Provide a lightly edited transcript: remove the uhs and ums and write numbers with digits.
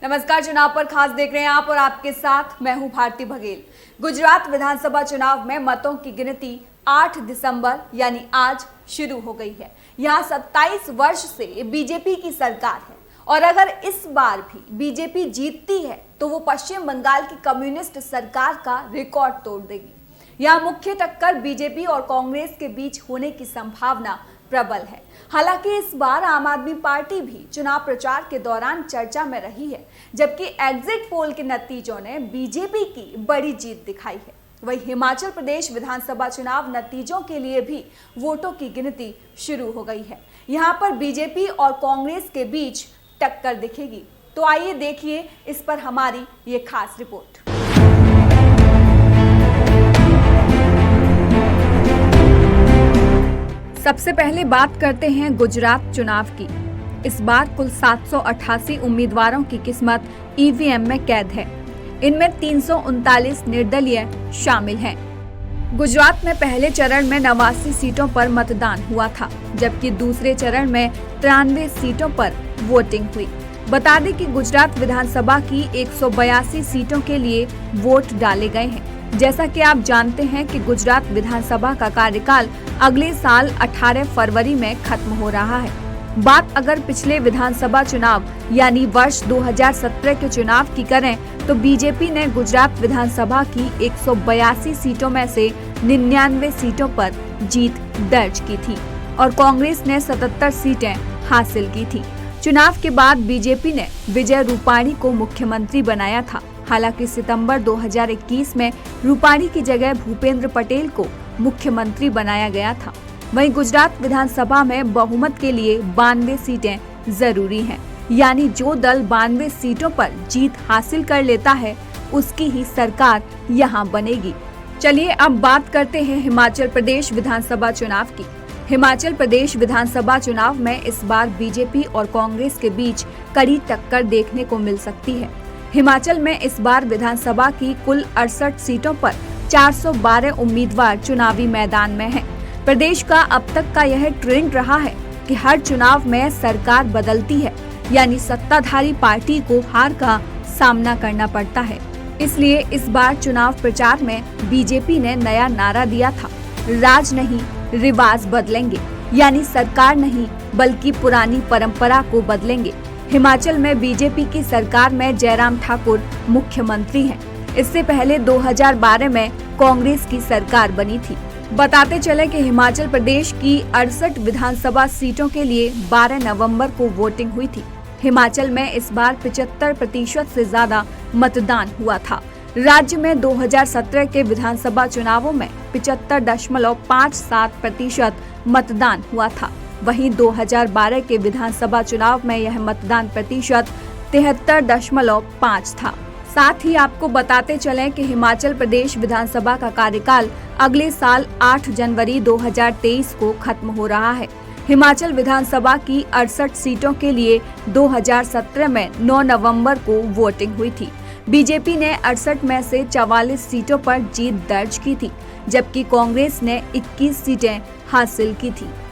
नमस्कार, चुनाव पर खास देख रहे हैं आप और आपके साथ मैं हूं भारती बघेल। गुजरात विधानसभा चुनाव में मतों की गिनती 8 दिसंबर यानी आज शुरू हो गई है। यहां 27 वर्ष से बीजेपी की सरकार है और अगर इस बार भी बीजेपी जीतती है तो वो पश्चिम बंगाल की कम्युनिस्ट सरकार का रिकॉर्ड तोड़ देगी। यहां मुख्य टक्कर बीजेपी और कांग्रेस के बीच होने की संभावना प्रबल है। हालांकि इस बार आम आदमी पार्टी भी चुनाव प्रचार के दौरान चर्चा में रही है, जबकि एग्जिट पोल के नतीजों ने बीजेपी की बड़ी जीत दिखाई है। वहीं हिमाचल प्रदेश विधानसभा चुनाव नतीजों के लिए भी वोटों की गिनती शुरू हो गई है। यहां पर बीजेपी और कांग्रेस के बीच टक्कर दिखेगी। तो आइए देखिए इस पर हमारी ये खास रिपोर्ट। सबसे पहले बात करते हैं गुजरात चुनाव की। इस बार कुल 788 उम्मीदवारों की किस्मत ईवीएम में कैद है। इनमें 339 निर्दलीय शामिल हैं। गुजरात में पहले चरण में 89 सीटों पर मतदान हुआ था, जबकि दूसरे चरण में 93 सीटों पर वोटिंग हुई। बता दें कि गुजरात विधानसभा की 182 सीटों के लिए वोट डाले गए हैं। जैसा कि आप जानते हैं कि गुजरात विधानसभा का कार्यकाल अगले साल 18 फरवरी में खत्म हो रहा है। बात अगर पिछले विधानसभा चुनाव यानी वर्ष 2017 के चुनाव की करें तो बीजेपी ने गुजरात विधानसभा की 182 सीटों में से 99 सीटों पर जीत दर्ज की थी और कांग्रेस ने 77 सीटें हासिल की थी। चुनाव के बाद बीजेपी ने विजय रूपाणी को मुख्यमंत्री बनाया था। हालांकि सितंबर 2021 में रूपाणी की जगह भूपेंद्र पटेल को मुख्यमंत्री बनाया गया था। वहीं गुजरात विधानसभा में बहुमत के लिए 92 सीटें जरूरी हैं, यानी जो दल 92 सीटों पर जीत हासिल कर लेता है उसकी ही सरकार यहां बनेगी। चलिए अब बात करते हैं हिमाचल प्रदेश विधानसभा चुनाव की। हिमाचल प्रदेश विधानसभा चुनाव में इस बार बीजेपी और कांग्रेस के बीच कड़ी टक्कर देखने को मिल सकती है। हिमाचल में इस बार विधानसभा की कुल 68 सीटों पर 412 उम्मीदवार चुनावी मैदान में हैं। प्रदेश का अब तक का यह ट्रेंड रहा है कि हर चुनाव में सरकार बदलती है, यानी सत्ताधारी पार्टी को हार का सामना करना पड़ता है। इसलिए इस बार चुनाव प्रचार में बीजेपी ने नया नारा दिया था, राज नहीं रिवाज बदलेंगे, यानी सरकार नहीं बल्कि पुरानी परंपरा को बदलेंगे। हिमाचल में बीजेपी की सरकार में जयराम ठाकुर मुख्यमंत्री हैं। इससे पहले 2012 में कांग्रेस की सरकार बनी थी। बताते चले कि हिमाचल प्रदेश की 68 विधानसभा सीटों के लिए 12 नवंबर को वोटिंग हुई थी। हिमाचल में इस बार 75% से ज्यादा मतदान हुआ था। राज्य में 2017 के विधानसभा चुनावों में 75.57% मतदान हुआ था। वहीं 2012 के विधानसभा चुनाव में यह मतदान प्रतिशत 73.5 था। साथ ही आपको बताते चलें कि हिमाचल प्रदेश विधानसभा का कार्यकाल अगले साल 8 जनवरी 2023 को खत्म हो रहा है। हिमाचल विधानसभा की 68 सीटों के लिए 2017 में 9 नवंबर को वोटिंग हुई थी। बीजेपी ने 68 में से 44 सीटों पर जीत दर्ज की थी, जबकि कांग्रेस ने 21 सीटें हासिल की थी।